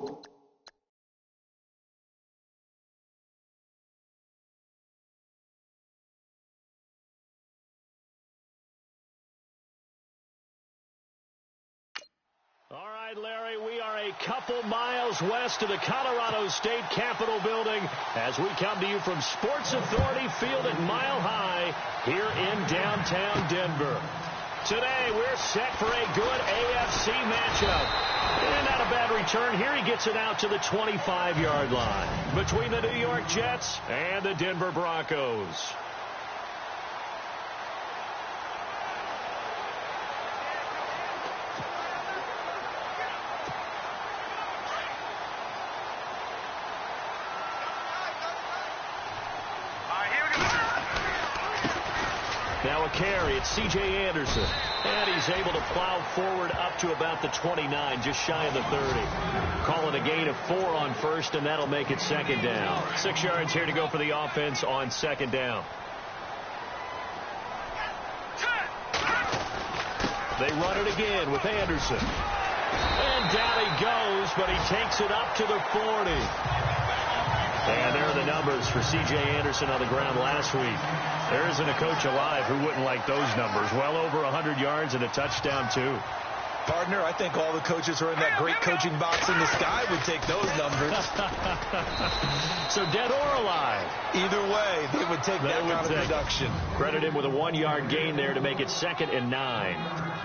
All right, Larry, we are a couple miles west of the Colorado State Capitol building as we come to you from Sports Authority Field at Mile High here in downtown Denver. Today, we're set for a good AFC matchup. And not a bad return. Here he gets it out to the 25-yard line between the New York Jets and the Denver Broncos. Now a carry, it's C.J. Anderson. And he's able to plow forward up to about the 29, just shy of the 30. Calling a gain of 4 on first, and that'll make it second down. 6 yards here to go for the offense on second down. They run it again with Anderson. And down he goes, but he takes it up to the 40. And there are the numbers for C.J. Anderson on the ground last week. There isn't a coach alive who wouldn't like those numbers. Well over 100 yards and a touchdown, too. Partner, I think all the coaches who are in that great coaching box in the sky would take those numbers. So dead or alive? Either way, they would take that kind of production. Credit him with a 1-yard gain there to make it 2nd and 9.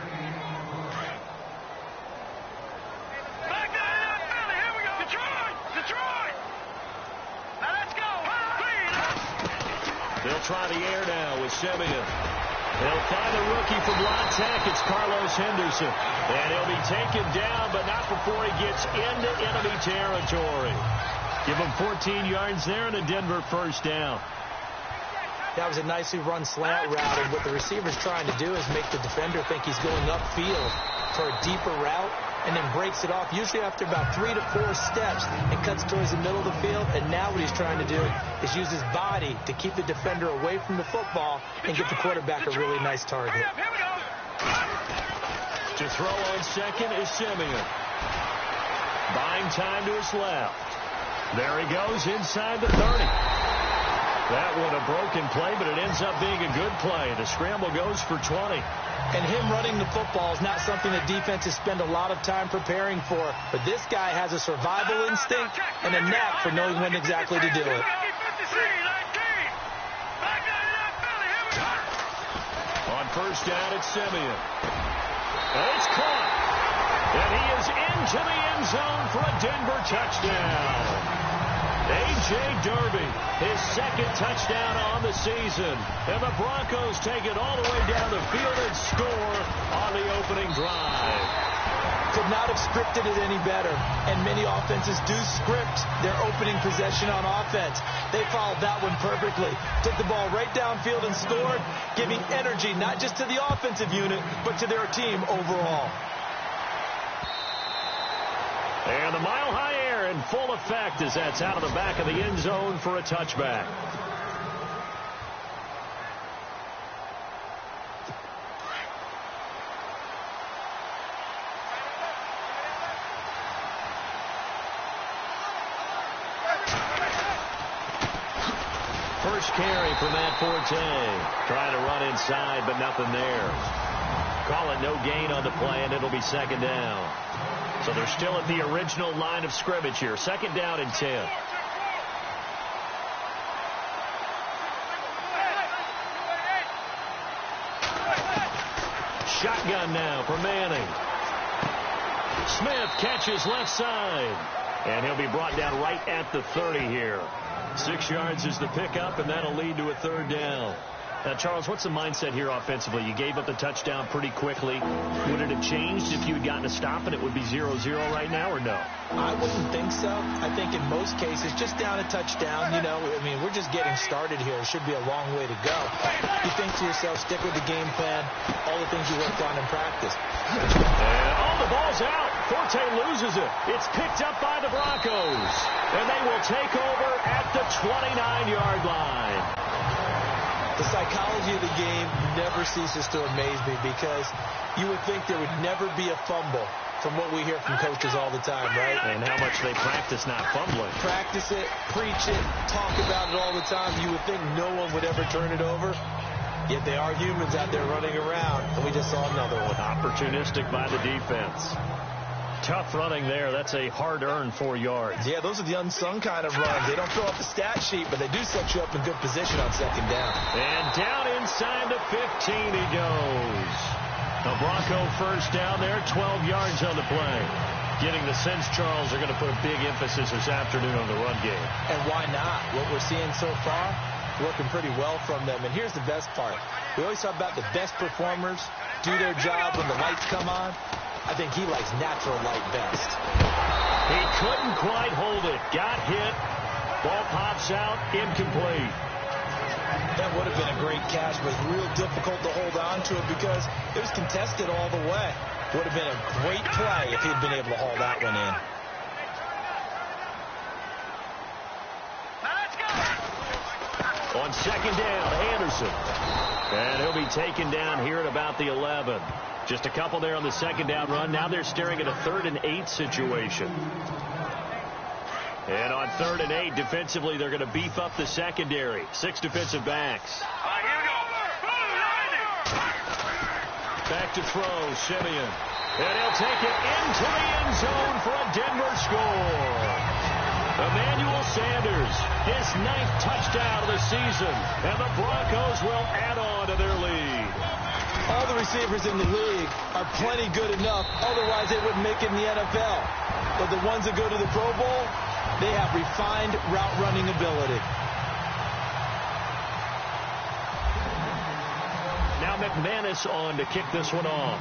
They'll try the air now with Simeon. They'll find the rookie from La Tech. It's Carlos Henderson. And he'll be taken down, but not before he gets into enemy territory. Give him 14 yards there and a Denver first down. That was a nicely run slant route, and what the receiver's trying to do is make the defender think he's going upfield for a deeper route, and then breaks it off, usually after about 3 to 4 steps, and cuts towards the middle of the field. And now what he's trying to do is use his body to keep the defender away from the football and get the quarterback a really nice target. To throw on second is Simeon. Buying time to his left. There he goes inside the 30. That one a broken play, but it ends up being a good play. The scramble goes for 20. And him running the football is not something that defenses spend a lot of time preparing for. But this guy has a survival instinct and a knack for knowing when exactly to do it. On first down, it's Simeon. And it's caught. And he is into the end zone for a Denver touchdown. A.J. Derby, his 2nd touchdown on the season. And the Broncos take it all the way down the field and score on the opening drive. Could not have scripted it any better. And many offenses do script their opening possession on offense. They followed that one perfectly. Took the ball right downfield and scored, giving energy not just to the offensive unit, but to their team overall. And the mile-high air in full effect as that's out of the back of the end zone for a touchback. First carry for Matt Forte. Trying to run inside, but nothing there. Call it no gain on the play, and it'll be 2nd down. So they're still at the original line of scrimmage here. 2nd down and 10. Shotgun now for Manning. Smith catches left side. And he'll be brought down right at the 30 here. 6 yards is the pickup, and that'll lead to a 3rd down. Now, Charles, what's the mindset here offensively? You gave up the touchdown pretty quickly. Would it have changed if you had gotten a stop and it would be 0-0 right now, or no? I wouldn't think so. I think in most cases, just down a touchdown, you know, I mean, we're just getting started here. It should be a long way to go. You think to yourself, stick with the game plan, all the things you worked on in practice. And, the ball's out. Forte loses it. It's picked up by the Broncos. And they will take over at the 29-yard line. The psychology of the game never ceases to amaze me because you would think there would never be a fumble from what we hear from coaches all the time, right? And how much they practice not fumbling. Practice it, preach it, talk about it all the time. You would think no one would ever turn it over. Yet they are humans out there running around, and we just saw another one. Opportunistic by the defense. Tough running there. That's a hard-earned 4 yards. Yeah, those are the unsung kind of runs. They don't fill up the stat sheet, but they do set you up in good position on second down. And down inside the 15 he goes. A Bronco first down there, 12 yards on the play. Getting the sense, Charles, are going to put a big emphasis this afternoon on the run game. And why not? What we're seeing so far, working pretty well from them. And here's the best part. We always talk about the best performers do their job when the lights come on. I think he likes natural light best. He couldn't quite hold it. Got hit. Ball pops out. Incomplete. That would have been a great catch, but real difficult to hold on to it because it was contested all the way. Would have been a great play if he'd been able to haul that one in. On second down, Anderson. And he'll be taken down here at about the 11. Just a couple there on the second down run. Now they're staring at a 3rd and 8 situation. And on 3rd and 8, defensively, they're going to beef up the secondary. 6 defensive backs. Back to throw, Simeon. And he'll take it into the end zone for a Denver score. Emmanuel Sanders, his 9th touchdown of the season. And the Broncos will add on to their lead. All the receivers in the league are plenty good enough. Otherwise, they wouldn't make it in the NFL. But the ones that go to the Pro Bowl, they have refined route running ability. Now McManus on to kick this one off.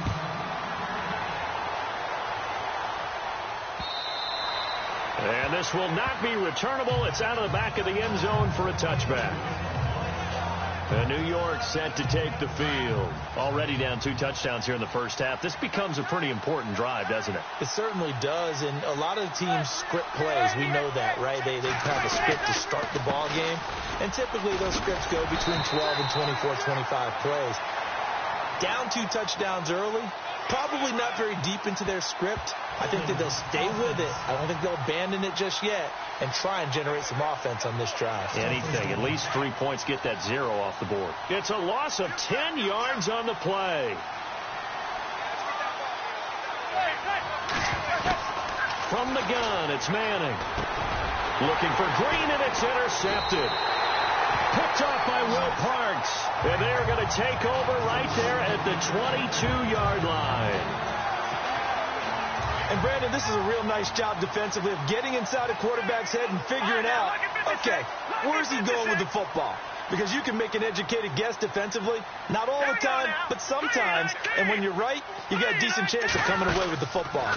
And this will not be returnable. It's out of the back of the end zone for a touchback. And New York set to take the field. Already down 2 touchdowns here in the first half. This becomes a pretty important drive, doesn't it? It certainly does. And a lot of the teams script plays. We know that, right? They have a script to start the ball game. And typically those scripts go between 12 and 24, 25 plays. Down 2 touchdowns early. Probably not very deep into their script. I think that they'll stay with it. I don't think they'll abandon it just yet and try and generate some offense on this drive. Anything. At least 3 points, get that 0 off the board. It's a loss of 10 yards on the play. From the gun, it's Manning. Looking for Green, and it's intercepted. Picked off by Will Parks. And they're going to take over right there at the 22-yard line. And, Brandon, this is a real nice job defensively of getting inside a quarterback's head and figuring out, okay, where's he going with the football? Because you can make an educated guess defensively. Not all the time, but sometimes. And when you're right, you got a decent chance of coming away with the football.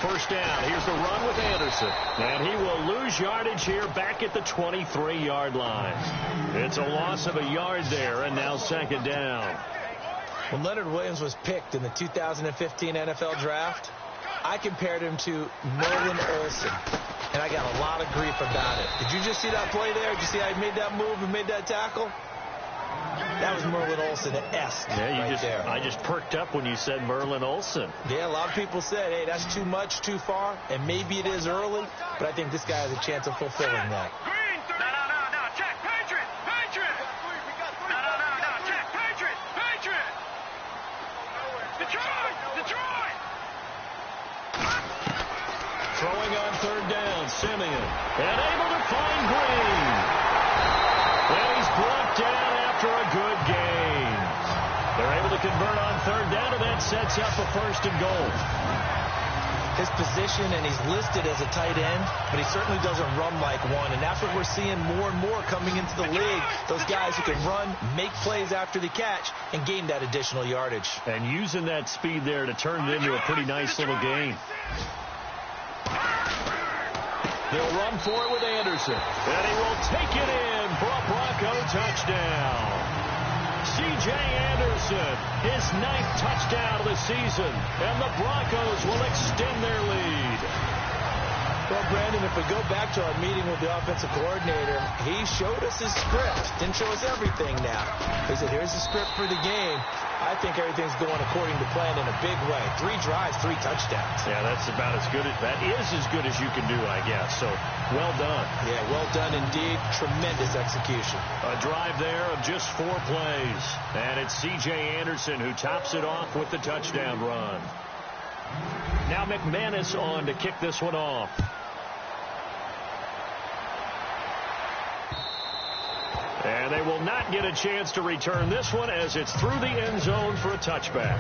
First down. Here's the run with Anderson. And he will lose yardage here back at the 23-yard line. It's a loss of a yard there, and now second down. When Leonard Williams was picked in the 2015 NFL Draft, I compared him to Merlin Olsen, and I got a lot of grief about it. Did you just see that play there? Did you see how he made that move and made that tackle? That was Merlin Olsen-esque there. I just perked up when you said Merlin Olsen. Yeah, a lot of people said, hey, that's too much, too far, and maybe it is early, but I think this guy has a chance of fulfilling that. Throwing on third down, Simeon. And able to find Green. And he's brought down after a good game. They're able to convert on third down, and that sets up a 1st and goal. His position, and he's listed as a tight end, but he certainly doesn't run like one. And that's what we're seeing more and more coming into the league. Those guys who can run, make plays after the catch, and gain that additional yardage. And using that speed there to turn it into a pretty nice little gain. They'll run for it with Anderson. And he will take it in for a Bronco touchdown. C.J. Anderson, his 9th touchdown of the season. And the Broncos will extend their lead. Well, Brandon, if we go back to our meeting with the offensive coordinator, he showed us his script. Didn't show us everything now. He said, here's the script for the game. I think everything's going according to plan in a big way. 3 drives, 3 touchdowns. Yeah, that's about as good. That is as good as you can do, I guess. So, well done. Yeah, well done indeed. Tremendous execution. A drive there of just 4 plays. And it's C.J. Anderson who tops it off with the touchdown run. Now McManus on to kick this one off. And they will not get a chance to return this one as it's through the end zone for a touchback.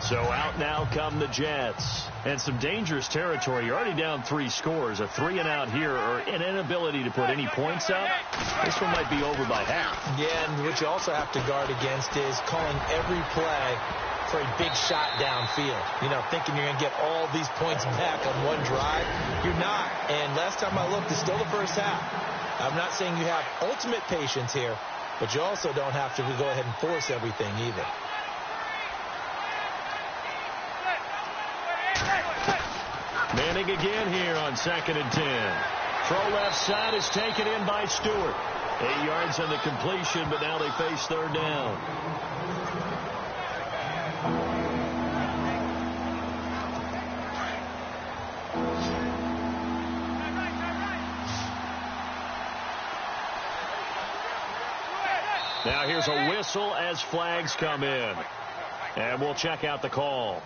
So out now come the Jets. And some dangerous territory. You're already down 3 scores. A 3-and-out here or an inability to put any points up. This one might be over by half. Yeah, and what you also have to guard against is calling every play for a big shot downfield. You know, thinking you're going to get all these points back on one drive. You're not. And last time I looked, it's still the first half. I'm not saying you have ultimate patience here, but you also don't have to go ahead and force everything either. Manning again here on 2nd and 10. Throw left side is taken in by Stewart. 8 yards on the completion, but now they face 3rd down. Now here's a whistle as flags come in. And we'll check out the call.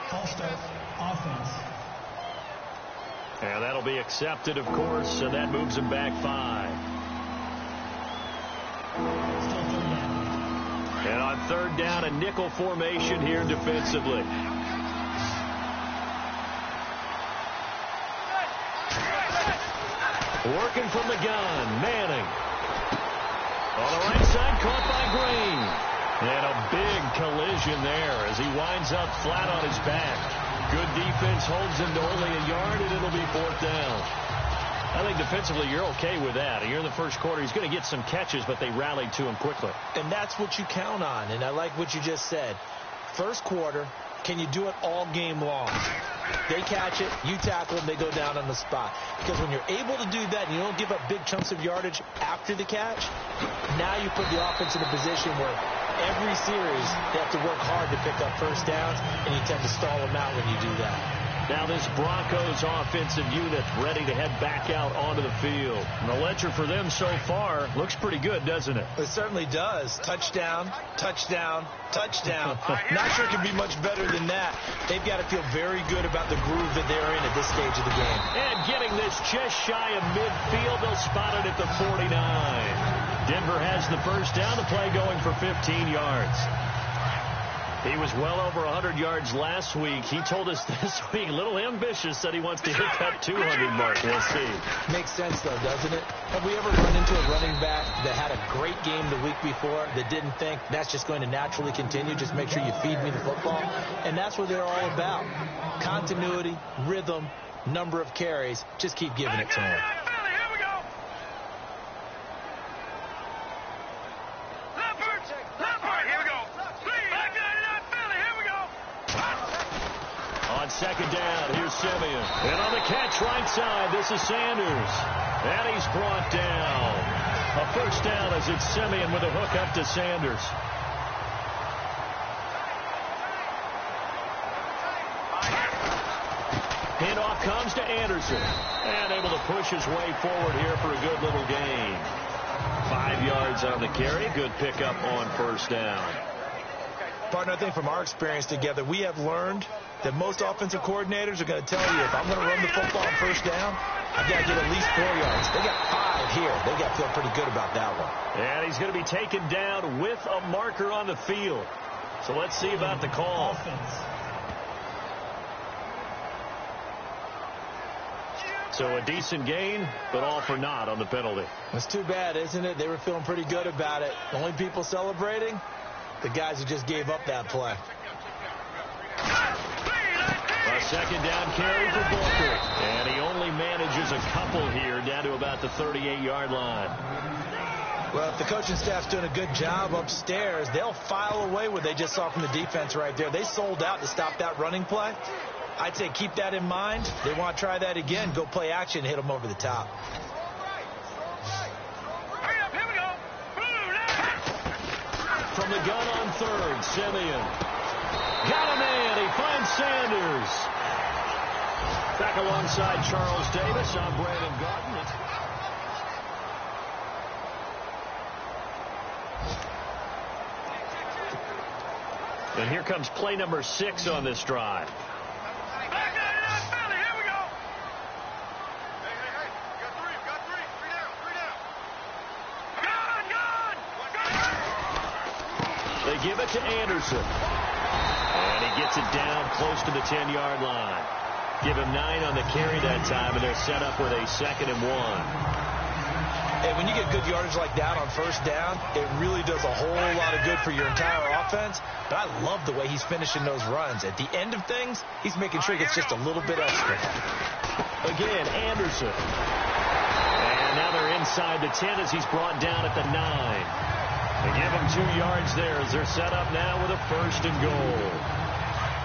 Falstaff, offense. And that'll be accepted, of course, and that moves him back 5. Still 3rd down. And on 3rd down, a nickel formation here defensively. Working from the gun, Manning. On the right side, caught by Green. And a big collision there as he winds up flat on his back. Good defense holds him to only a yard, and it'll be 4th down. I think defensively you're okay with that. You're in the first quarter. He's going to get some catches, but they rallied to him quickly. And that's what you count on, and I like what you just said. First quarter, can you do it all game long? They catch it, you tackle them, they go down on the spot. Because when you're able to do that and you don't give up big chunks of yardage after the catch, now you put the offense in a position where every series they have to work hard to pick up first downs, and you tend to stall them out when you do that. Now this Broncos offensive unit ready to head back out onto the field. And the ledger for them so far looks pretty good, doesn't it? It certainly does. Touchdown, touchdown, touchdown. Not sure it can be much better than that. They've got to feel very good about the groove that they're in at this stage of the game. And getting this just shy of midfield, they'll spot it at the 49. Denver has the first down, the play going for 15 yards. He was well over 100 yards last week. He told us this week, a little ambitious, said he wants to hit that 200 mark. We'll see. Makes sense, though, doesn't it? Have we ever run into a running back that had a great game the week before that didn't think that's just going to naturally continue? Just make sure you feed me the football. And that's what they're all about. Continuity, rhythm, number of carries. Just keep giving it to him. Second down, here's Simeon. And on the catch, right side, this is Sanders. And he's brought down. A first down as it's Simeon with a hook up to Sanders. Handoff comes to Anderson. And able to push his way forward here for a good little gain. 5 yards on the carry. Good pickup on first down. Partner, I think from our experience together, we have learned that most offensive coordinators are going to tell you, if I'm going to run the football on first down, I've got to get at least 4 yards. They got 5 here. They got to feel pretty good about that one. And he's going to be taken down with a marker on the field. So let's see about the call. Offense. So a decent gain, but all for naught on the penalty. It's too bad, isn't it? They were feeling pretty good about it. The only people celebrating, the guys who just gave up that play. A second down carry for Booker. And he only manages a couple here down to about the 38-yard line. Well, if the coaching staff's doing a good job upstairs, they'll file away what they just saw from the defense right there. They sold out to stop that running play. I'd say keep that in mind. They want to try that again. Go play action, hit them over the top. From the gun on third, Simeon. Got a man. He finds Sanders. Back alongside Charles Davis. I'm Brandon Garden. And here comes play number 6 on this drive. They give it to Anderson. And he gets it down close to the 10-yard line. Give him 9 on the carry that time, and they're set up with a 2nd and 1. Hey, when you get good yardage like that on first down, it really does a whole lot of good for your entire offense. But I love the way he's finishing those runs. At the end of things, he's making sure he gets just a little bit extra. Again, Anderson. And now they're inside the 10 as he's brought down at the 9. They give him 2 yards there as they're set up now with a 1st and goal.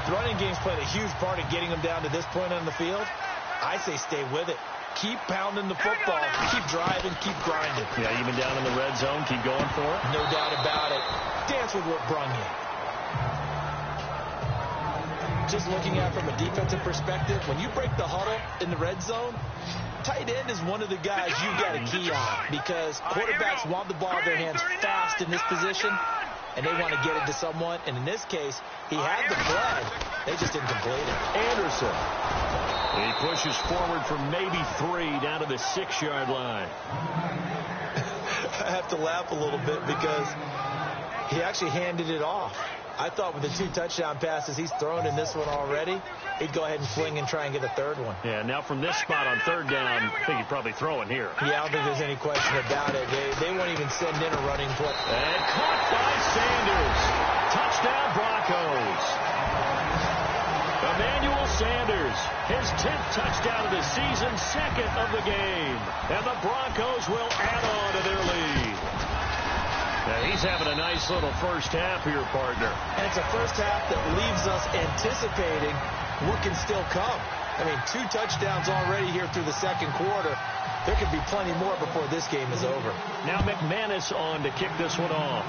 The running game's played a huge part of getting them down to this point on the field. I say stay with it. Keep pounding the football. Keep driving. Keep grinding. Yeah, even down in the red zone, keep going for it. No doubt about it. Dance with what brung you. Just looking at it from a defensive perspective, when you break the huddle in the red zone, tight end is one of the guys you got to key on because quarterbacks want the ball in their hands fast in this position, and they want to get it to someone. And in this case, he had the play. They just didn't complete it. Anderson. He pushes forward from maybe 3 down to the 6-yard line. I have to laugh a little bit because he actually handed it off. I thought with the 2 touchdown passes he's thrown in this one already, he'd go ahead and fling and try and get a 3rd one. Yeah, now from this spot on 3rd down, I think he'd probably throw it here. Yeah, I don't think there's any question about it. They won't even send in a running play. And caught by Sanders. Touchdown, Broncos. Emmanuel Sanders, his 10th touchdown of the season, 2nd of the game. And the Broncos will add on to their lead. Now he's having a nice little first half here, partner. And it's a first half that leaves us anticipating what can still come. I mean, 2 touchdowns already here through the 2nd quarter. There could be plenty more before this game is over. Now McManus on to kick this one off.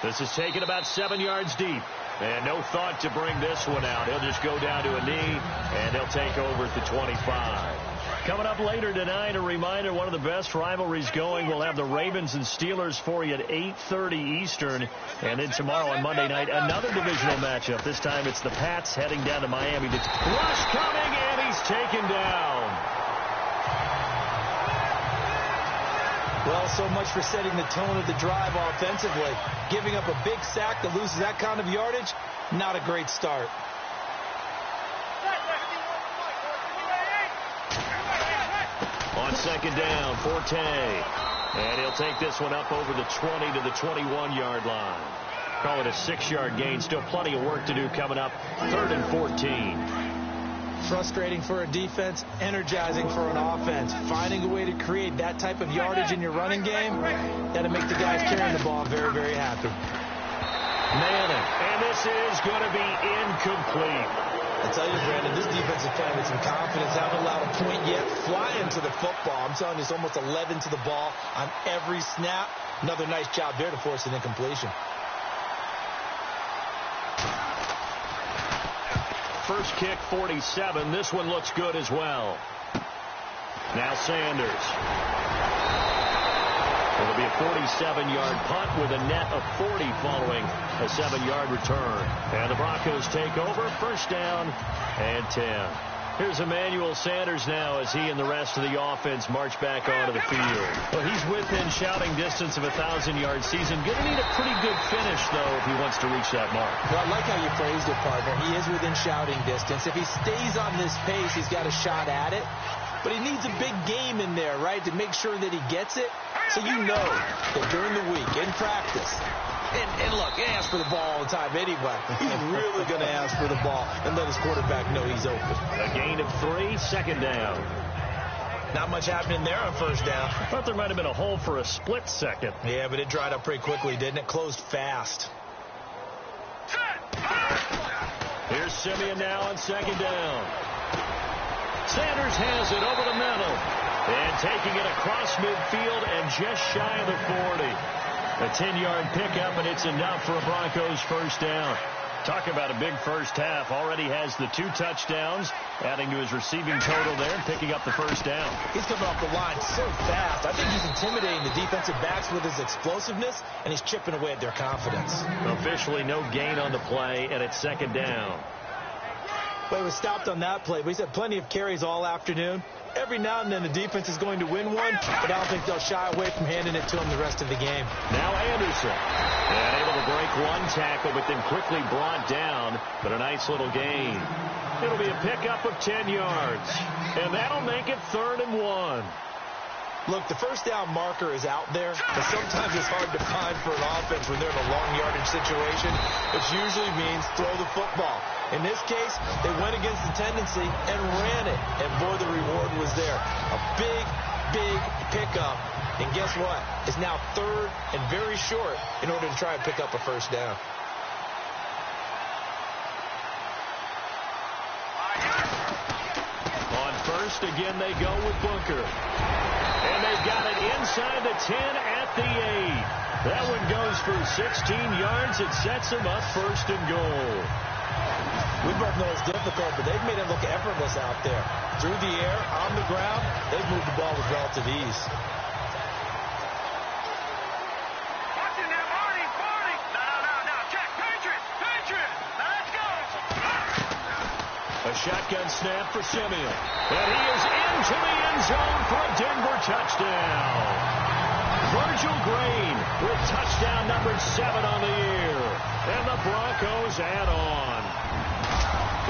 This is taken about 7 yards deep. And no thought to bring this one out. He'll just go down to a knee, and he'll take over at the 25. Coming up later tonight, a reminder, one of the best rivalries going. We'll have the Ravens and Steelers for you at 8:30 Eastern. And then tomorrow on Monday night, another divisional matchup. This time it's the Pats heading down to Miami. Rush coming, and he's taken down. Well, so much for setting the tone of the drive offensively. Giving up a big sack that loses that kind of yardage, not a great start. On 2nd down, Forte. And he'll take this one up over the 20 to the 21-yard line. Call it a 6-yard gain. Still plenty of work to do coming up. 3rd and 14. Frustrating for a defense, energizing for an offense. Finding a way to create that type of yardage in your running game, that'll make the guys carrying the ball very, very happy. Manning, and this is going to be incomplete. I tell you, Brandon, this defense is playing with some confidence. Haven't allowed a point yet. Flying to the football. I'm telling you, it's almost 11 to the ball on every snap. Another nice job there to force an incompletion. First kick, 47. This one looks good as well. Now Sanders. It'll be a 47-yard punt with a net of 40 following a 7-yard return. And the Broncos take over. 1st down and 10. Here's Emmanuel Sanders now as he and the rest of the offense march back onto the field. Well, he's within shouting distance of a 1,000-yard season. Going to need a pretty good finish, though, if he wants to reach that mark. Well, I like how you phrased it, partner. He is within shouting distance. If he stays on this pace, he's got a shot at it. But he needs a big game in there, right, to make sure that he gets it. So you know that during the week, in practice, and look, he asks for the ball all the time anyway. He's really going to ask for the ball and let his quarterback know he's open. A gain of 3, 2nd down. Not much happening there on 1st down. I thought there might have been a hole for a split second. Yeah, but it dried up pretty quickly, didn't it? Closed fast. Here's Here's Simeon now on second down. Sanders has it over the middle. And taking it across midfield and just shy of the 40. A 10-yard pickup, and it's enough for a Broncos first down. Talk about a big first half. Already has the 2 touchdowns, adding to his receiving total there and picking up the first down. He's coming off the line so fast. I think he's intimidating the defensive backs with his explosiveness, and he's chipping away at their confidence. Officially no gain on the play, and it's second down. Well, he was stopped on that play, but he's had plenty of carries all afternoon. Every now and then the defense is going to win one, but I don't think they'll shy away from handing it to him the rest of the game. Now Anderson. And able to break one tackle, but then quickly brought down. But a nice little gain. It'll be a pickup of 10 yards. And that'll make it 3rd and 1. Look, the first down marker is out there, but sometimes it's hard to find for an offense when they're in a long yardage situation, which usually means throw the football. In this case, they went against the tendency and ran it, and boy, the reward was there. A big, big pickup, and guess what? It's now 3rd and very short in order to try and pick up a first down. On first, again, they go with Booker. And they've got it inside the 10 at the 8. That one goes for 16 yards. It sets them up 1st and goal. We both know it's difficult, but they've made it look effortless out there. Through the air, on the ground, they've moved the ball with relative ease. A shotgun snap for Simeon. And he is into the end zone for a Denver touchdown. Virgil Green with touchdown number 7 on the year. And the Broncos add on.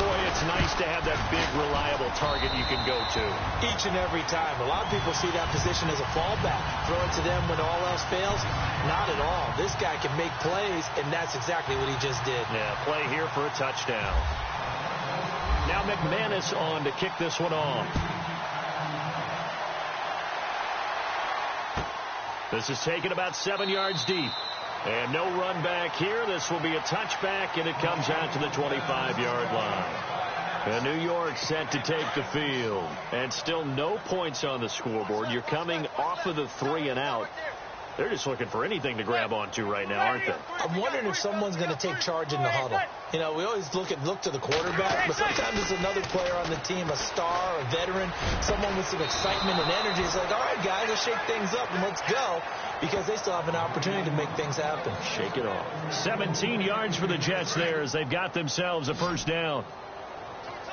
Boy, it's nice to have that big, reliable target you can go to. Each and every time. A lot of people see that position as a fallback. Throw it to them when all else fails. Not at all. This guy can make plays, and that's exactly what he just did. Yeah, play here for a touchdown. Now McManus on to kick this one off. This is taken about 7 yards deep. And no run back here. This will be a touchback, and it comes out to the 25-yard line. And New York set to take the field. And still no points on the scoreboard. You're coming off of the 3 and out. They're just looking for anything to grab onto right now, aren't they? I'm wondering if someone's going to take charge in the huddle. You know, we always look to the quarterback, but sometimes it's another player on the team, a star, a veteran, someone with some excitement and energy. It's like, all right, guys, let's shake things up and let's go, because they still have an opportunity to make things happen. Shake it off. 17 yards for the Jets there as they've got themselves a first down.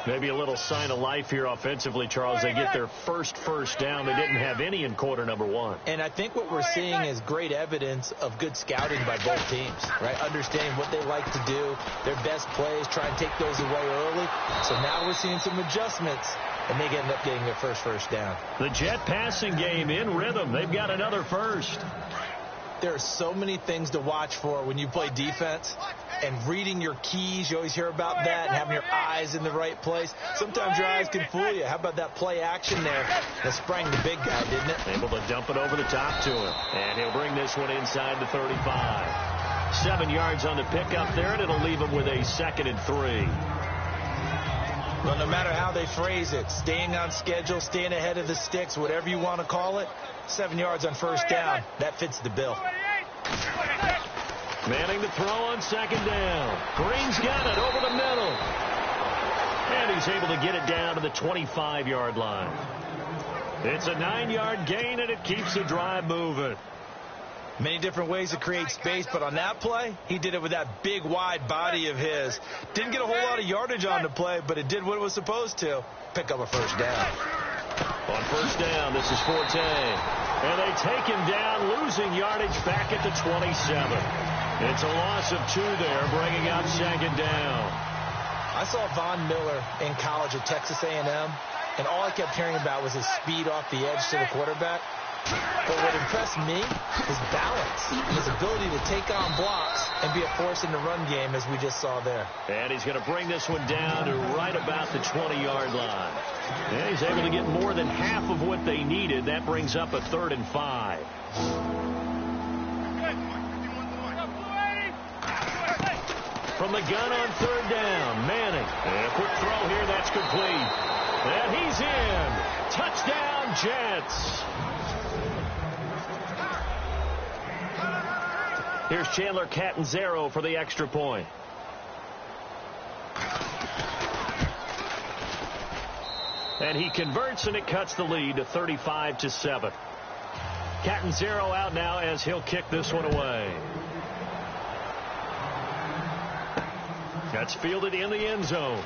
Maybe a little sign of life here offensively, Charles. They get their first down. They didn't have any in quarter number 1. And I think what we're seeing is great evidence of good scouting by both teams, right? Understanding what they like to do, their best plays, try and take those away early. So now we're seeing some adjustments, and they end up getting their first down. The Jet passing game in rhythm. They've got another first. There are so many things to watch for when you play defense, and reading your keys, you always hear about that, and having your eyes in the right place. Sometimes your eyes can fool you. How about that play action there that sprang the big guy, didn't it? Able to dump it over the top to him, and he'll bring this one inside the 35. 7 yards on the pickup there, and it'll leave him with a 2nd and 3. Well, no matter how they phrase it, staying on schedule, staying ahead of the sticks, whatever you want to call it, 7 yards on first down, that fits the bill. Manning to throw on 2nd down. Green's got it over the middle. And he's able to get it down to the 25-yard line. It's a 9-yard gain, and it keeps the drive moving. Many different ways to create space, but on that play, he did it with that big, wide body of his. Didn't get a whole lot of yardage on the play, but it did what it was supposed to. Pick up a first down. On first down, this is Forte. And they take him down, losing yardage back at the 27. It's a loss of 2 there, bringing up 2nd down. I saw Von Miller in college at Texas A&M, and all I kept hearing about was his speed off the edge to the quarterback. But what impressed me, his balance, his ability to take on blocks and be a force in the run game, as we just saw there. And he's going to bring this one down to right about the 20-yard line. And he's able to get more than half of what they needed. That brings up a 3rd and 5. from the gun on third down. Manning. And a quick throw here. That's complete. And he's in. Touchdown, Jets. Here's Chandler Catanzaro for the extra point. And he converts, and it cuts the lead to 35-7. Catanzaro out now as he'll kick this one away. That's fielded in the end zone.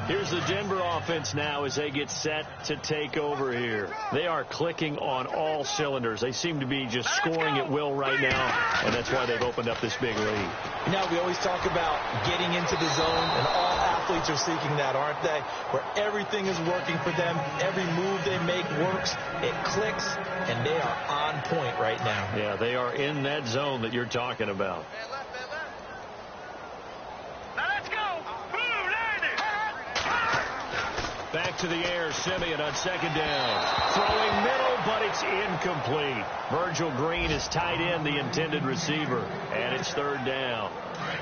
Here's the Denver offense now as they get set to take over here. They are clicking on all cylinders. They seem to be just scoring at will right now, and that's why they've opened up this big lead. You know, we always talk about getting into the zone, and all athletes are seeking that, aren't they? Where everything is working for them. Every move they make works. It clicks, and they are on point right now. Yeah, they are in that zone that you're talking about. Back to the air, Simeon on second down. Throwing middle, but it's incomplete. Virgil Green is tied in, the intended receiver, and it's third down.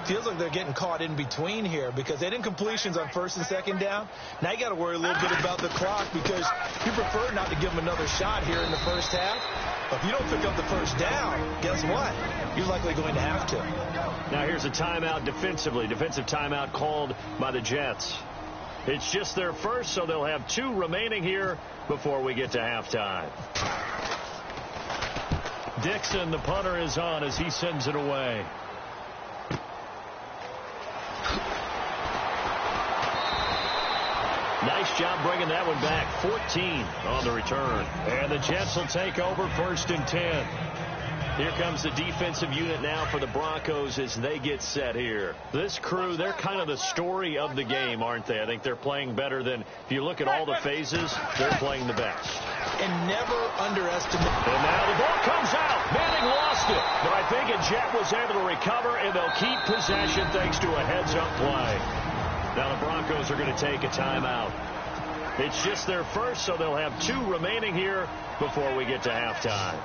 Feels like they're getting caught in between here because they did incompletions on first and second down. Now you got to worry a little bit about the clock because you prefer not to give them another shot here in the first half. But if you don't pick up the first down, guess what? You're likely going to have to. Now here's a timeout defensively. Defensive timeout called by the Jets. It's just their first, so they'll have 2 remaining here before we get to halftime. Dixon, the punter, is on as he sends it away. Nice job bringing that one back. 14 on the return. And the Jets will take over first and 10. Here comes the defensive unit now for the Broncos as they get set here. This crew, they're kind of the story of the game, aren't they? I think they're playing better than, if you look at all the phases, they're playing the best. And never underestimate. And now the ball comes out. Manning lost it. But I think a Jet was able to recover, and they'll keep possession thanks to a heads-up play. Now the Broncos are going to take a timeout. It's just their first, so they'll have 2 remaining here before we get to halftime.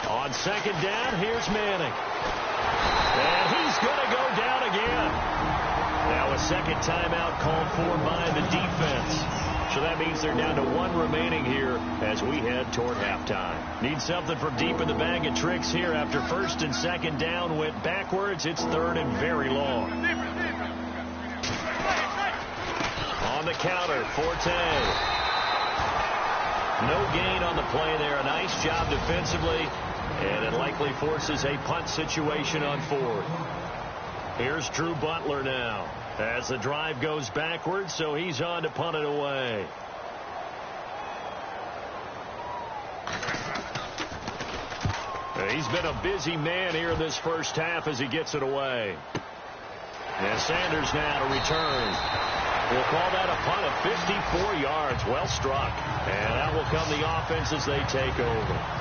On second down, here's Manning. And he's going to go down again. Now a second timeout called for by the defense. So that means they're down to 1 remaining here as we head toward halftime. Need something from deep in the bag of tricks here after first and second down went backwards. It's third and very long. On the counter, Forte. No gain on the play there. A nice job defensively. And it likely forces a punt situation on 4th. Here's Drew Butler now as the drive goes backwards, so he's on to punt it away. He's been a busy man here in this first half as he gets it away. And Sanders now to return. We'll call that a punt of 54 yards. Well struck. And out will come the offense as they take over.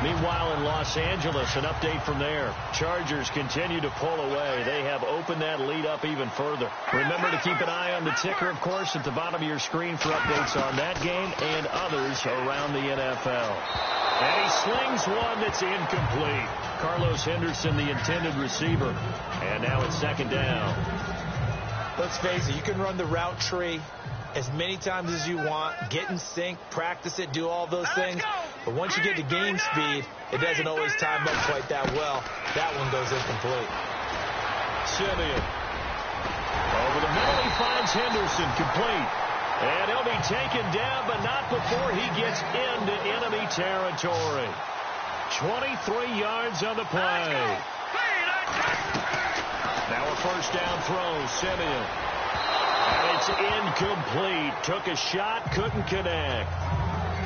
Meanwhile, in Los Angeles, an update from there. Chargers continue to pull away. They have opened that lead up even further. Remember to keep an eye on the ticker, of course, at the bottom of your screen for updates on that game and others around the NFL. And he slings one that's incomplete. Carlos Henderson, the intended receiver. And now it's second down. Let's face it, you can run the route tree as many times as you want, get in sync, practice it, do all those things. But once you get to game speed, it doesn't always time up quite that well. That one goes incomplete. Simeon. Over the middle, he finds Henderson, complete. And he'll be taken down, but not before he gets into enemy territory. 23 yards on the play. Now a first down throw, Simeon. And it's incomplete. Took a shot, couldn't connect.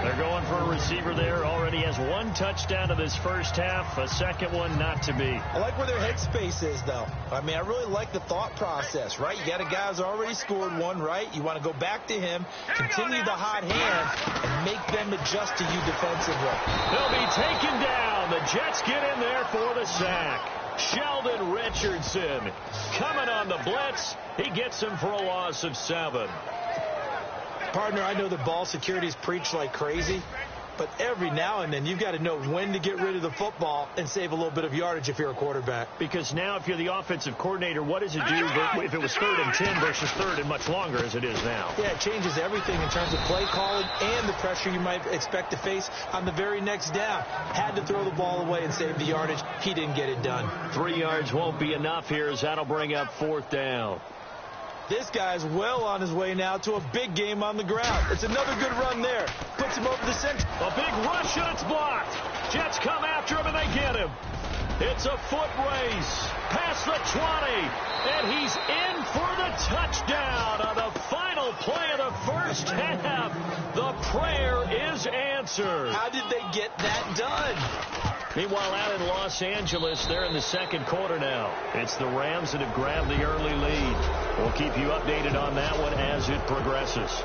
They're going for a receiver there. Already has one touchdown in this first half. A second one not to be. I like where their headspace is, though. I mean, I really like the thought process, right? You got a guy who's already scored one, right? You want to go back to him, continue the hot hand, and make them adjust to you defensively. They'll be taken down. The Jets get in there for the sack. Sheldon Richardson coming on the blitz. He gets him for a loss of 7. Partner, I know that ball security's preached like crazy, but every now and then you've got to know when to get rid of the football and save a little bit of yardage if you're a quarterback. Because now if you're the offensive coordinator, what does it do if it was 3rd and 10 versus 3rd and much longer as it is now? Yeah, it changes everything in terms of play calling and the pressure you might expect to face on the very next down. Had to throw the ball away and save the yardage. He didn't get it done. 3 yards won't be enough here as that'll bring up 4th down. This guy's well on his way now to a big game on the ground. It's another good run there. Puts him over the center. A big rush and it's blocked. Jets come after him and they get him. It's a foot race past the 20. And he's in for the touchdown on the final play of the first half. The prayer is answered. How did they get that done? Meanwhile, out in Los Angeles, they're in the second quarter now. It's the Rams that have grabbed the early lead. We'll keep you updated on that one as it progresses.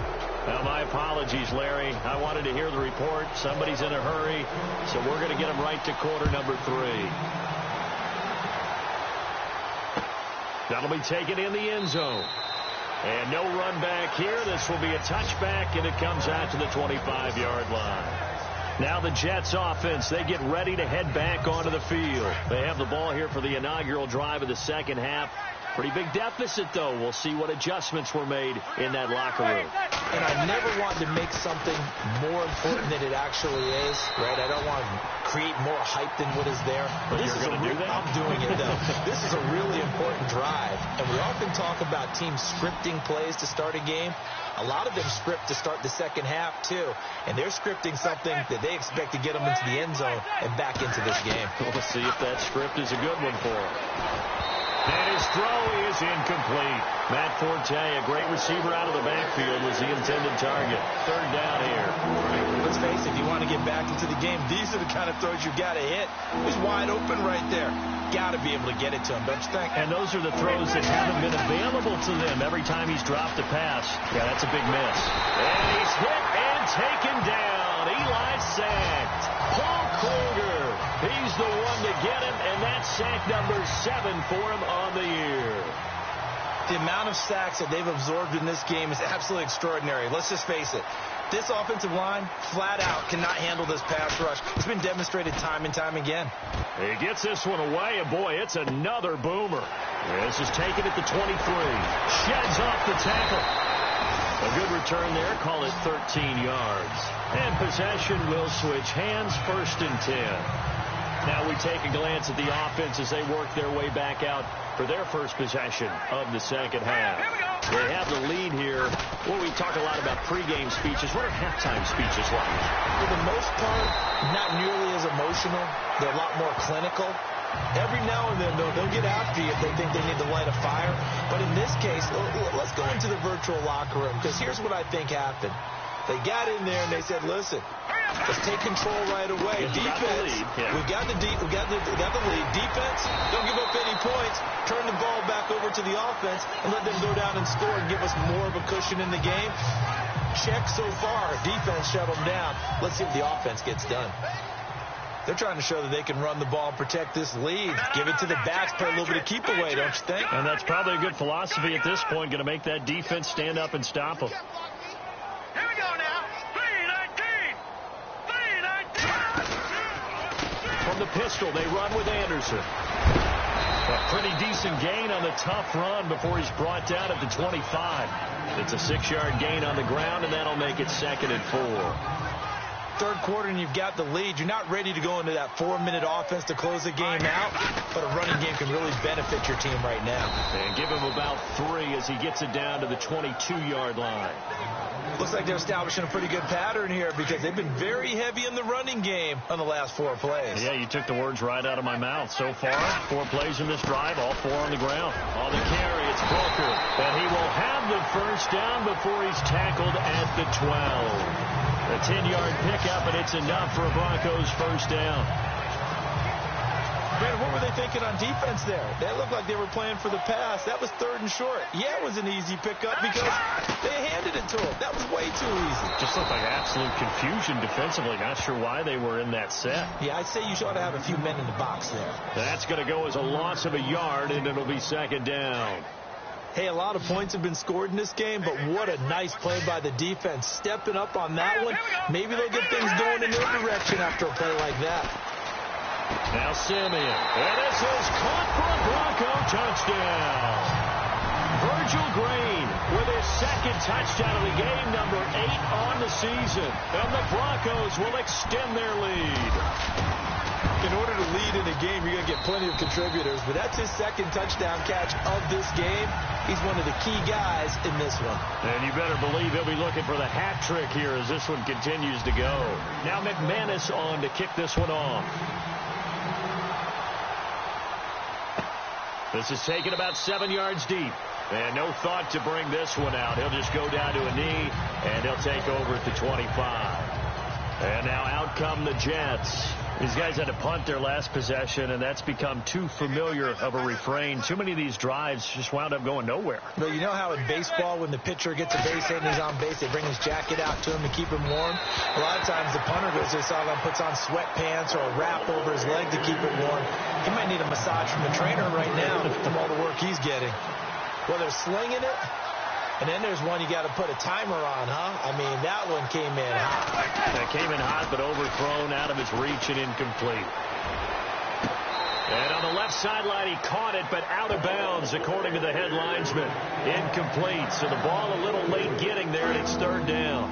Now, my apologies, Larry. I wanted to hear the report. Somebody's in a hurry, so we're going to get them right to quarter number 3. That'll be taken in the end zone. And no run back here. This will be a touchback, and it comes out to the 25-yard line. Now the Jets offense, they get ready to head back onto the field. They have the ball here for the inaugural drive of the second half. Pretty big deficit, though. We'll see what adjustments were made in that locker room. And I never want to make something more important than it actually is, right? I don't want to create more hype than what is there. But you're going to do that? I'm doing it, though. This is a really important drive. And we often talk about teams scripting plays to start a game. A lot of them script to start the second half, too. And they're scripting something that they expect to get them into the end zone and back into this game. We'll see if that script is a good one for them. And his throw is incomplete. Matt Forte, a great receiver out of the backfield, was the intended target. 3rd down here. Let's face it, if you want to get back into the game, these are the kind of throws you've got to hit. He's wide open right there. Got to be able to get it to him, don't you think? And those are the throws that haven't been available to them every time he's dropped a pass. Yeah, that's a big miss. And he's hit and taken down. Eli sacked. Paul Kruger, he's the one to get him, and that's sack number 7 for him on the year. The amount of sacks that they've absorbed in this game is absolutely extraordinary. Let's just face it. This offensive line, flat out, cannot handle this pass rush. It's been demonstrated time and time again. He gets this one away, and boy, it's another boomer. This is taken at the 23. Sheds off the tackle. A good return there. Call it 13 yards. And possession will switch hands, 1st and 10. Now we take a glance at the offense as they work their way back out for their first possession of the second half. They have the lead here. Well, we talk a lot about pregame speeches. What are halftime speeches like? For the most part, not nearly as emotional. They're a lot more clinical. Every now and then, though, they'll get after you if they think they need to light a fire. But in this case, let's go into the virtual locker room, because here's what I think happened. They got in there and they said, listen, let's take control right away. Defense, we've got the lead. Defense, don't give up any points. Turn the ball back over to the offense and let them go down and score and give us more of a cushion in the game. Check so far. Defense shut them down. Let's see if the offense gets done. They're trying to show that they can run the ball and protect this lead. Give it to the backs, play a little bit of keep away, don't you think? And that's probably a good philosophy at this point, going to make that defense stand up and stop them. Here we go now. 3-19. From the pistol, they run with Anderson. A pretty decent gain on the tough run before he's brought down at the 25. It's a 6-yard gain on the ground, and that'll make it 2nd and 4. Third quarter and you've got the lead. You're not ready to go into that 4-minute offense to close the game out, but a running game can really benefit your team right now. And give him about 3 as he gets it down to the 22-yard line. Looks like they're establishing a pretty good pattern here because they've been very heavy in the running game on the last 4 plays. Yeah, you took the words right out of my mouth. So far, 4 plays in this drive, all 4 on the ground. On the carry, it's Booker. And he will have the first down before he's tackled at the 12. A 10-yard pickup, and it's enough for a Broncos first down. Brandon, what were they thinking on defense there? They looked like they were playing for the pass. That was 3rd and short. Yeah, it was an easy pickup because they handed it to him. That was way too easy. Just looked like absolute confusion defensively. Not sure why they were in that set. Yeah, I'd say you ought to have a few men in the box there. That's going to go as a loss of a yard, and it'll be 2nd down. Hey, a lot of points have been scored in this game, but what a nice play by the defense. Stepping up on that one. Maybe they'll get things going in their direction after a play like that. Now Simeon. And this is caught for a Bronco touchdown. Virgil Green with his 2nd touchdown of the game, number 8 on the season. And the Broncos will extend their lead. In order to lead in a game, you're going to get plenty of contributors, but that's his 2nd touchdown catch of this game. He's one of the key guys in this one. And you better believe he'll be looking for the hat trick here as this one continues to go. Now McManus on to kick this one off. This is taken about 7 yards deep. And no thought to bring this one out. He'll just go down to a knee, and he'll take over at the 25. And now out come the Jets. These guys had to punt their last possession, and that's become too familiar of a refrain. Too many of these drives just wound up going nowhere. But you know how in baseball, when the pitcher gets a base hit and he's on base, they bring his jacket out to him to keep him warm? A lot of times the punter goes to the sideline, puts on sweatpants or a wrap over his leg to keep it warm. He might need a massage from the trainer right now from all the work he's getting. Well, they're slinging it. And then there's one you got to put a timer on, huh? I mean, that one came in hot. That came in hot, but overthrown, out of his reach and incomplete. And on the left sideline, he caught it, but out of bounds, according to the head linesman. Incomplete, so the ball a little late getting there, and it's 3rd down.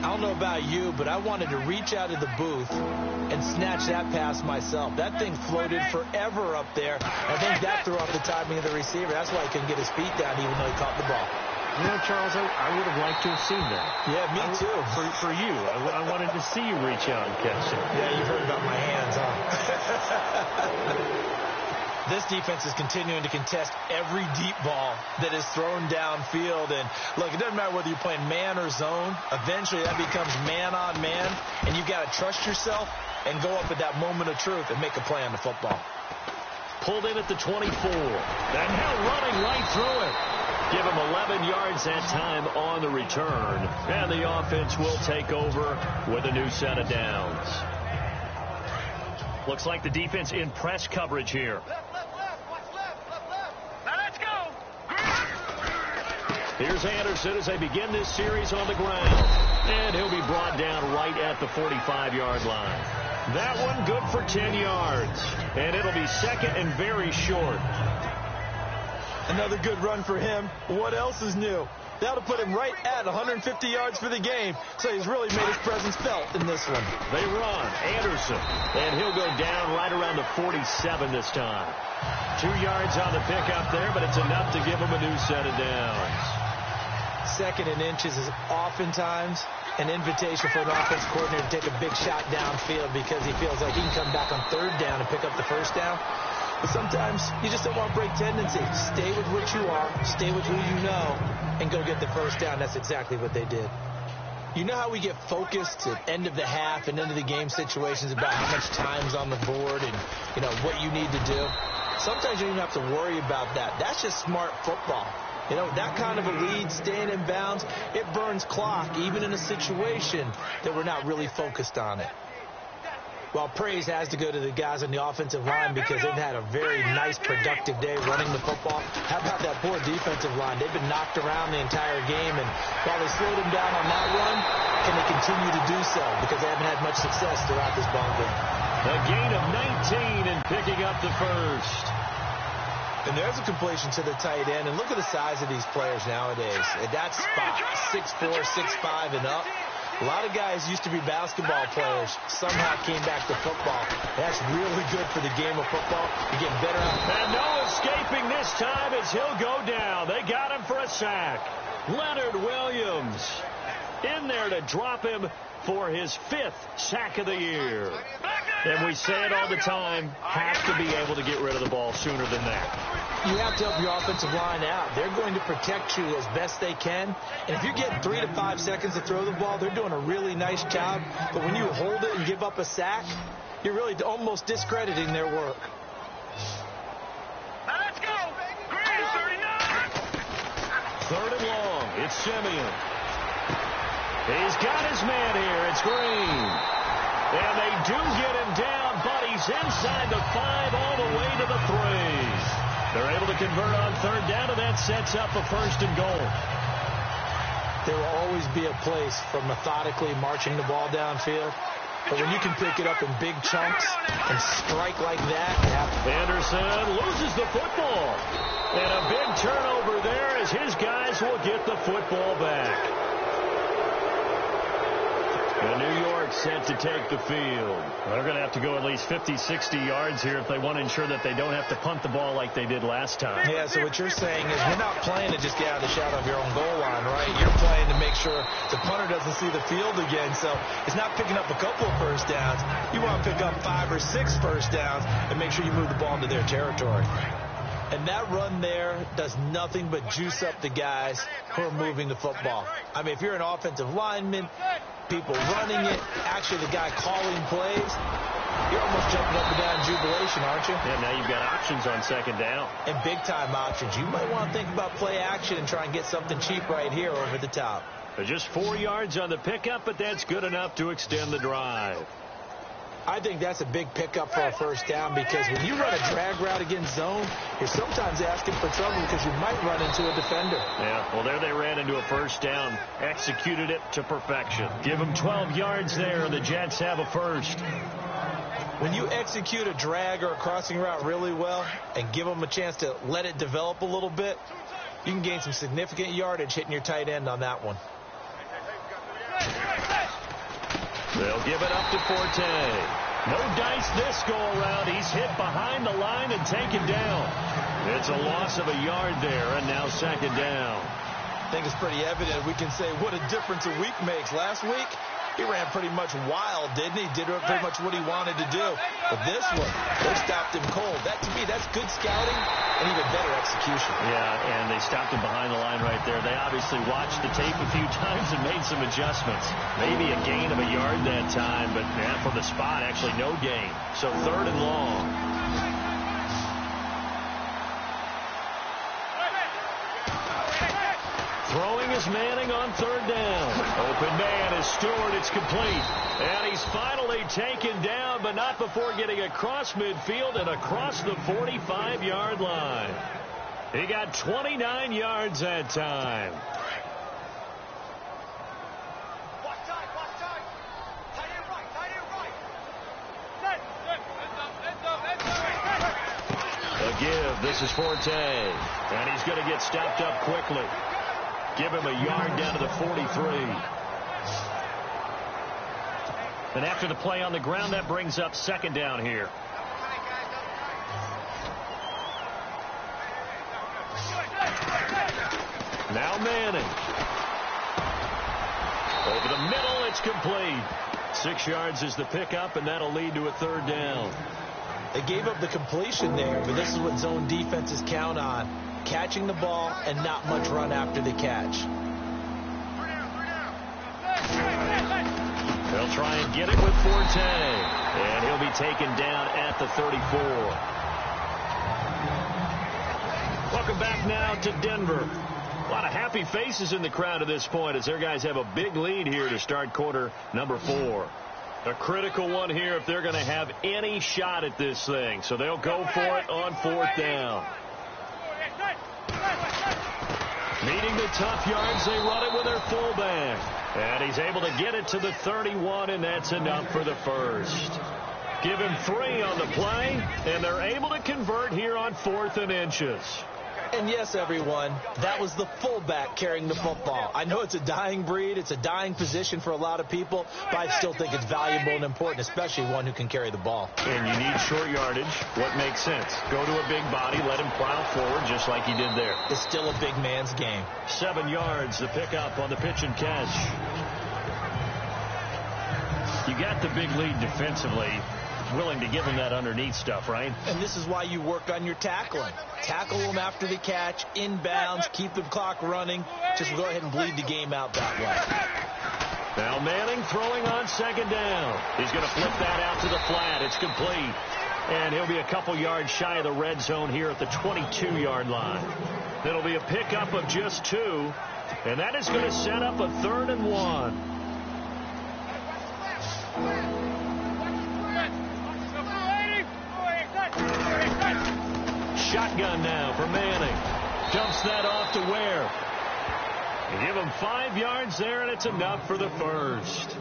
I don't know about you, but I wanted to reach out of the booth and snatch that pass myself. That thing floated forever up there. I think that threw off the timing of the receiver. That's why he couldn't get his feet down, even though he caught the ball. You know, Charles, I would have liked to have seen that. Yeah, me too. For you. I wanted to see you reach out and catch it. Yeah, you've heard about my hands, huh? This defense is continuing to contest every deep ball that is thrown downfield. And, look, it doesn't matter whether you're playing man or zone. Eventually, that becomes man on man. And you've got to trust yourself and go up at that moment of truth and make a play on the football. Pulled in at the 24. And now running right through it. Give him 11 yards that time on the return. And the offense will take over with a new set of downs. Looks like the defense in press coverage here. Now let's go. Here's Anderson as they begin this series on the ground. And he'll be brought down right at the 45-yard line. That one good for 10 yards. And it'll be 2nd and very short. Another good run for him. What else is new? That'll put him right at 150 yards for the game. So he's really made his presence felt in this one. They run. Anderson. And he'll go down right around the 47 this time. 2 yards on the pickup there, but it's enough to give him a new set of downs. 2nd and inches is oftentimes an invitation for an offense coordinator to take a big shot downfield because he feels like he can come back on 3rd down and pick up the 1st down. But sometimes you just don't want to break tendency. Stay with what you are, stay with who you know, and go get the 1st down. That's exactly what they did. You know how we get focused at end of the half and end of the game situations about how much time's on the board and, you know, what you need to do? Sometimes you don't even have to worry about that. That's just smart football. You know, that kind of a lead, staying in bounds, it burns clock, even in a situation that we're not really focused on it. Well, praise has to go to the guys on the offensive line because they've had a very nice, productive day running the football. How about that poor defensive line? They've been knocked around the entire game, and while they slowed them down on that run, can they continue to do so? Because they haven't had much success throughout this ball game. A gain of 19 and picking up the 1st. And there's a completion to the tight end. And look at the size of these players nowadays. At that spot, 6'4", 6'5", and up. A lot of guys used to be basketball players. Somehow came back to football. That's really good for the game of football. You're getting better out. And no escaping this time as he'll go down. They got him for a sack. Leonard Williams in there to drop him for his 5th sack of the year. Back And we say it all the time, have to be able to get rid of the ball sooner than that. You have to help your offensive line out. They're going to protect you as best they can. And if you're getting 3 to 5 seconds to throw the ball, they're doing a really nice job. But when you hold it and give up a sack, you're really almost discrediting their work. Let's go. Green, 39. 3rd and long. It's Simeon. He's got his man here. It's Green. And they do get him down, but he's inside the 5 all the way to the 3. They're able to convert on 3rd down, and that sets up a 1st and goal. There will always be a place for methodically marching the ball downfield. But when you can pick it up in big chunks and strike like that, Anderson loses the football. And a big turnover there as his guys will get the football back. And New York set to take the field. They're going to have to go at least 50, 60 yards here if they want to ensure that they don't have to punt the ball like they did last time. Yeah, so what you're saying is you're not playing to just get out of the shadow of your own goal line, right? You're playing to make sure the punter doesn't see the field again. So it's not picking up a couple of first downs. You want to pick up 5 or 6 first downs and make sure you move the ball into their territory. And that run there does nothing but juice up the guys who are moving the football. I mean, if you're an offensive lineman, people running it, actually the guy calling plays, you're almost jumping up and down in jubilation, aren't you? Yeah, now you've got options on 2nd down. And big-time options. You might want to think about play action and try and get something cheap right here over the top. They're just 4 yards on the pickup, but that's good enough to extend the drive. I think that's a big pickup for a first down because when you run a drag route against zone, you're sometimes asking for trouble because you might run into a defender. Yeah, well, there they ran into a first down, executed it to perfection. Give them 12 yards there, and the Jets have a first. When you execute a drag or a crossing route really well and give them a chance to let it develop a little bit, you can gain some significant yardage hitting your tight end on that one. They'll give it up to Forte. No dice this go around. He's hit behind the line and taken down. It's a loss of a yard there, and now 2nd down. I think it's pretty evident. We can say what a difference a week makes. Last week, he ran pretty much wild, didn't he? Did pretty much what he wanted to do. But this one, they stopped him cold. That, to me, that's good scouting and even better execution. Yeah, and they stopped him behind the line right there. They obviously watched the tape a few times and made some adjustments. Maybe a gain of a yard that time, but yeah, from the spot, actually no gain. So 3rd and long. Throwing is Manning on 3rd down. Open man is Stewart. It's complete. And he's finally taken down, but not before getting across midfield and across the 45-yard line. He got 29 yards that time. A give. This is Forte. And he's going to get stopped up quickly. Give him a yard down to the 43. And after the play on the ground, that brings up 2nd down here. Now Manning. Over the middle, it's complete. 6 yards is the pickup, and that'll lead to a 3rd down. They gave up the completion there, but this is what zone defenses count on. Catching the ball and not much run after the catch. They'll try and get it with Forte. And he'll be taken down at the 34. Welcome back now to Denver. A lot of happy faces in the crowd at this point as their guys have a big lead here to start quarter number 4. A critical one here if they're going to have any shot at this thing. So they'll go for it on 4th down. Needing the tough yards, they run it with their fullback. And he's able to get it to the 31, and that's enough for the first. Give him 3 on the play, and they're able to convert here on 4th and inches. And yes, everyone, that was the fullback carrying the football. I know it's a dying breed. It's a dying position for a lot of people, but I still think it's valuable and important, especially one who can carry the ball. And you need short yardage. What makes sense? Go to a big body, let him plow forward just like he did there. It's still a big man's game. 7 yards, the pickup on the pitch and catch. You got the big lead defensively. willing to give them that underneath stuff, right? And this is why you work on your tackling. Tackle them after the catch, inbounds, keep the clock running. Just go ahead and bleed the game out that way. Now Manning throwing on second down. He's going to flip that out to the flat. It's complete. And he'll be a couple yards shy of the red zone here at the 22-yard line. It'll be a pickup of just 2. And that is going to set up a 3rd and 1. Shotgun now for Manning. Dumps that off to Ware. You give him 5 yards there, and it's enough for the first.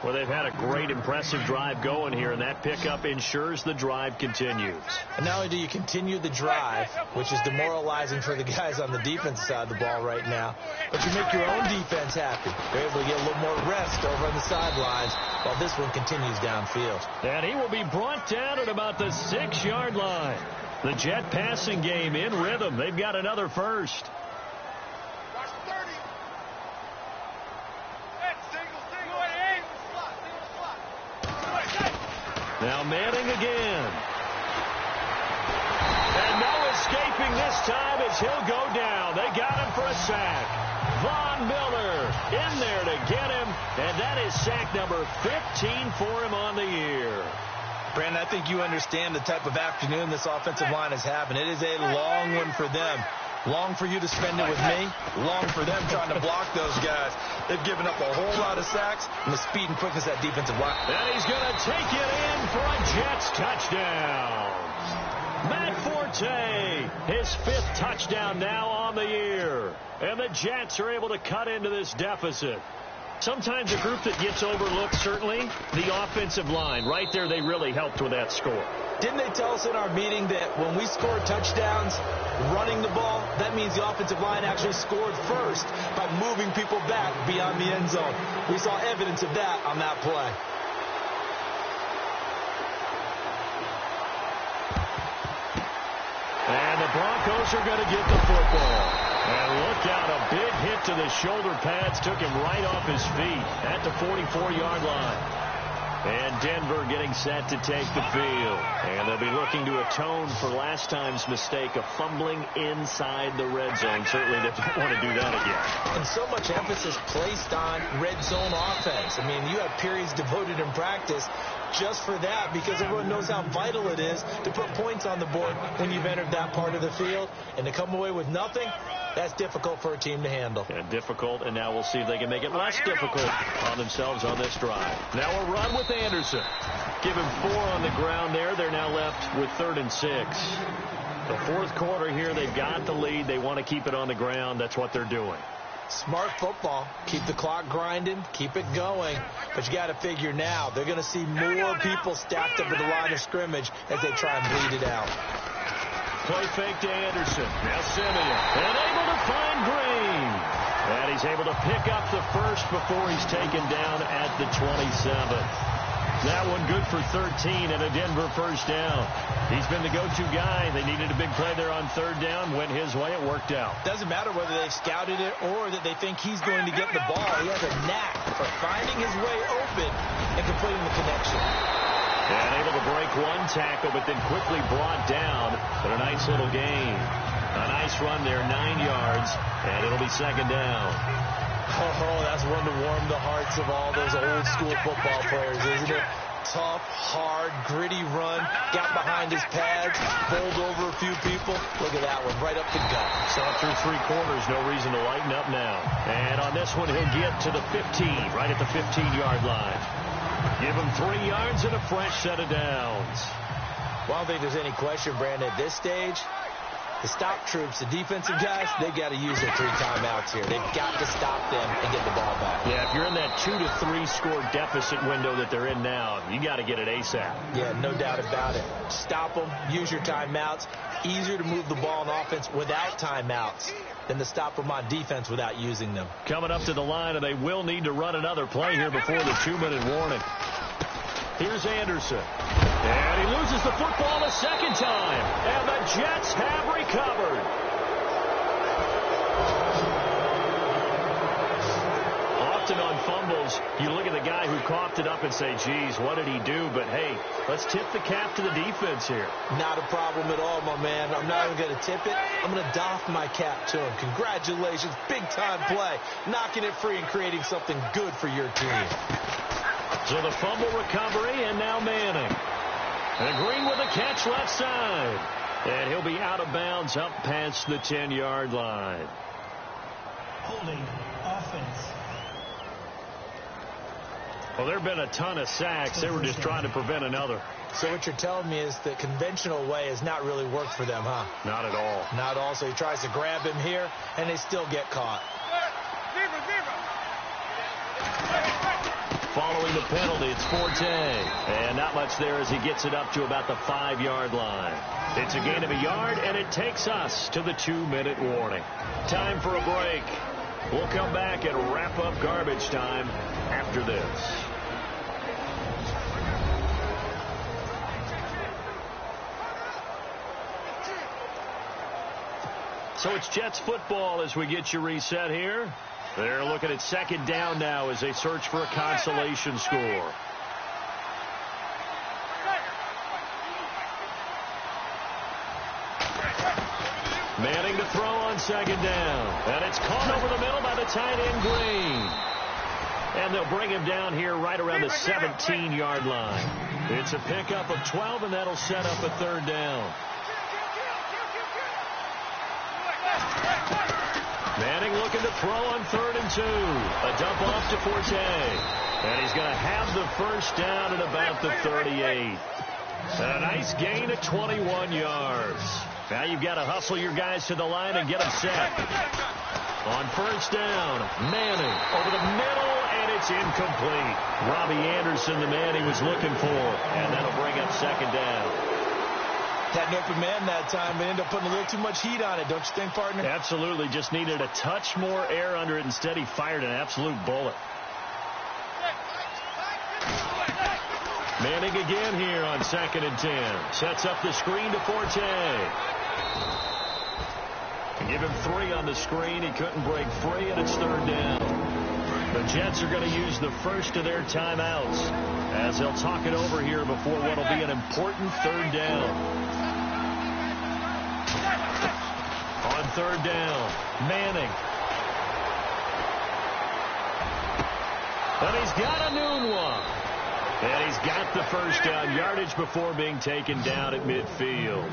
Well, they've had a great, impressive drive going here, and that pickup ensures the drive continues. And not only do you continue the drive, which is demoralizing for the guys on the defensive side of the ball right now, but you make your own defense happy. They're able to get a little more rest over on the sidelines while this one continues downfield. And he will be brought down at about the 6-yard line. The Jet passing game in rhythm. They've got another first. Now Manning again. And no escaping this time as he'll go down. They got him for a sack. Von Miller in there to get him. And that is sack number 15 for him on the year. Brandon, I think you understand the type of afternoon this offensive line is having. It is a long one for them. Long for you to spend it with me. Long for them trying to block those guys. They've given up a whole lot of sacks and the speed and quickness of that defensive line. And he's going to take it in for a Jets touchdown. Matt Forte, his 5th touchdown now on the year. And the Jets are able to cut into this deficit. Sometimes a group that gets overlooked, certainly, the offensive line. Right there, they really helped with that score. Didn't they tell us in our meeting that when we score touchdowns running the ball, that means the offensive line actually scored first by moving people back beyond the end zone? We saw evidence of that on that play. And the Broncos are going to get the football. And look out, a big hit to the shoulder pads took him right off his feet at the 44-yard line. And Denver getting set to take the field. And they'll be looking to atone for last time's mistake of fumbling inside the red zone. Certainly they don't want to do that again. And so much emphasis placed on red zone offense. I mean, you have periods devoted in practice just for that because everyone knows how vital it is to put points on the board when you've entered that part of the field. And to come away with nothing, that's difficult for a team to handle. And difficult, and now we'll see if they can make it less difficult on themselves on this drive. Now a run with Anderson. Give him 4 on the ground there. They're now left with 3rd and 6. The 4th quarter here, they've got the lead. They want to keep it on the ground. That's what they're doing. Smart football. Keep the clock grinding. Keep it going. But you got to figure now, they're going to see more people stacked up at the line of scrimmage as they try and bleed it out. Play fake to Anderson. Now Simeon. And able to find Green. And he's able to pick up the first before he's taken down at the 27. That one good for 13 and a Denver first down. He's been the go-to guy. They needed a big play there on 3rd down. Went his way. It worked out. Doesn't matter whether they've scouted it or that they think he's going to get the ball. He has a knack for finding his way open and completing the connection. And able to break one tackle, but then quickly brought down. But a nice little gain. A nice run there, 9 yards, and it'll be 2nd down. Oh, that's one to warm the hearts of all those old-school football players, isn't it? Tough, hard, gritty run. Got behind his pads, bowled over a few people. Look at that one, right up the gut. Saw it through 3 quarters. No reason to lighten up now. And on this one, he'll get to the 15, right at the 15-yard line. Give him 3 yards and a fresh set of downs. Well, I don't think there's any question, Brandon, at this stage, the stop troops, the defensive guys, they've got to use their 3 timeouts here. They've got to stop them and get the ball back. Yeah, if you're in that 2 to 3 score deficit window that they're in now, you got to get it ASAP. Yeah, no doubt about it. Stop them, use your timeouts. Easier to move the ball on offense without timeouts than to stop them on defense without using them. Coming up to the line, and they will need to run another play here before the 2-minute warning. Here's Anderson. And he loses the football a second time. And the Jets have recovered. Off often on fumbles, you look at the guy who coughed it up and say, geez, what did he do? But, hey, let's tip the cap to the defense here. Not a problem at all, my man. I'm not even going to tip it. I'm going to doff my cap to him. Congratulations. Big-time play. Knocking it free and creating something good for your team. So the fumble recovery, and now Manning. And Green with a catch left side. And he'll be out of bounds up past the 10-yard line. Holding offense. Well, there have been a ton of sacks. They were just trying to prevent another. So what you're telling me is the conventional way has not really worked for them, huh? Not at all. Not all. So he tries to grab him here, and they still get caught. Following the penalty, it's Forte. And not much there as he gets it up to about the 5-yard line. It's a gain of a yard, and it takes us to the 2-minute warning. Time for a break. We'll come back and wrap up garbage time after this. So it's Jets football as we get you reset here. They're looking at second down now as they search for a consolation score. Manning to throw on second down. And it's caught over the middle by the tight end Green. And they'll bring him down here right around the 17-yard line. It's a pickup of 12, and that'll set up a third down. Manning looking to throw on 3rd and 2. A dump off to Forte. And he's going to have the first down at about the 38. A nice gain of 21 yards. Now you've got to hustle your guys to the line and get them set. On first down, Manning over the middle, and it's incomplete. Robbie Anderson, the man he was looking for. And that'll bring up second down. Had an open man that time, but ended up putting a little too much heat on it, don't you think, partner? Absolutely. Just needed a touch more air under it. Instead, he fired an absolute bullet. Manning again here on 2nd and 10. Sets up the screen to Forte. Give him 3 on the screen. He couldn't break free, and it's 3rd down. The Jets are going to use the first of their timeouts as they'll talk it over here before what will be an important 3rd down. On 3rd down, Manning. And he's got a noon one. And he's got the first down yardage before being taken down at midfield.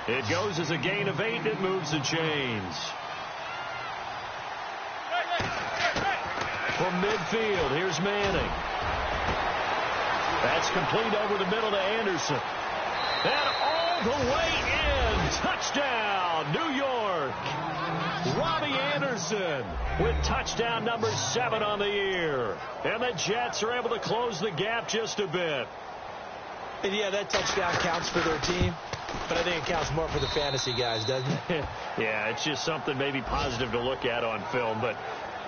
It goes as a gain of 8. It moves the chains. From midfield, here's Manning. That's complete over the middle to Anderson. And all the way in. Touchdown, New York. Robbie Anderson with touchdown number 7 on the year. And the Jets are able to close the gap just a bit. And yeah, that touchdown counts for their team, but I think it counts more for the fantasy guys, doesn't it? Yeah, it's just something maybe positive to look at on film, but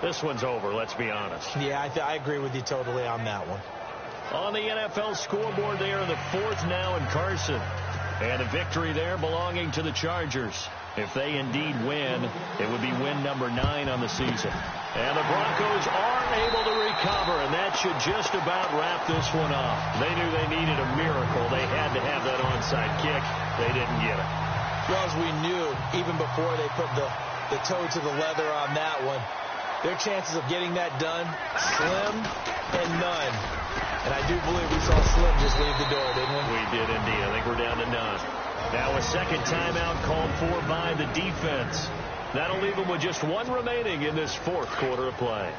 this one's over, let's be honest. Yeah, I agree with you totally on that one. On the NFL scoreboard, they are in the 4th now in Carson. And a victory there belonging to the Chargers. If they indeed win, it would be win number 9 on the season. And the Broncos are able to recover, and that should just about wrap this one up. They knew they needed a miracle. They had to have that onside kick. They didn't get it. Well, as we knew, even before they put the toe to the leather on that one, their chances of getting that done, slim and none. And I do believe we saw Slim just leave the door, didn't we? We did indeed. I think we're down to none. Now a second timeout called for by the defense. That'll leave them with just 1 remaining in this 4th quarter of play.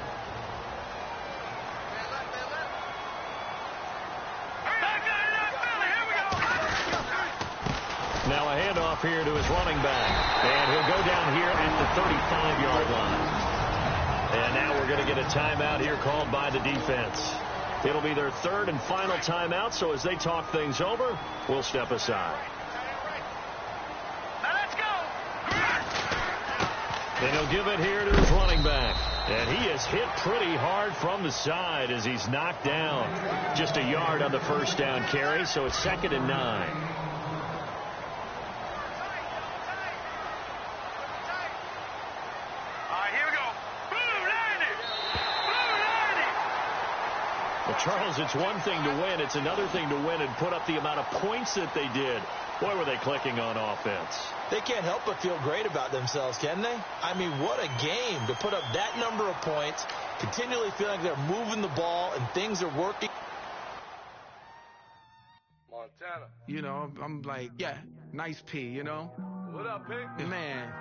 Now a handoff here to his running back. And he'll go down here at the 35-yard line. And now we're going to get a timeout here called by the defense. It'll be their 3rd and final timeout, so as they talk things over, we'll step aside. Now let's go. And he'll give it here to his running back. And he is hit pretty hard from the side as he's knocked down. Just a yard on the first down carry, so it's 2nd and 9. Well, Charles, it's one thing to win. It's another thing to win and put up the amount of points that they did. Boy, were they clicking on offense. They can't help but feel great about themselves, can they? I mean, what a game to put up that number of points, continually feeling like they're moving the ball and things are working. Montana. You know, I'm like, yeah, nice P, you know? What up, Pig? Man.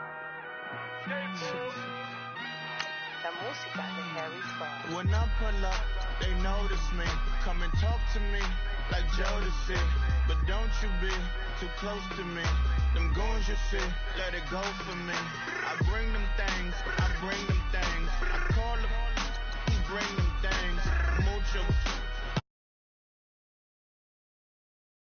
La música de Harry Squad. When I pull up, they notice me. Come and talk to me like Jodeci. But don't you be too close to me. Them goons you see, let it go for me. I bring them things.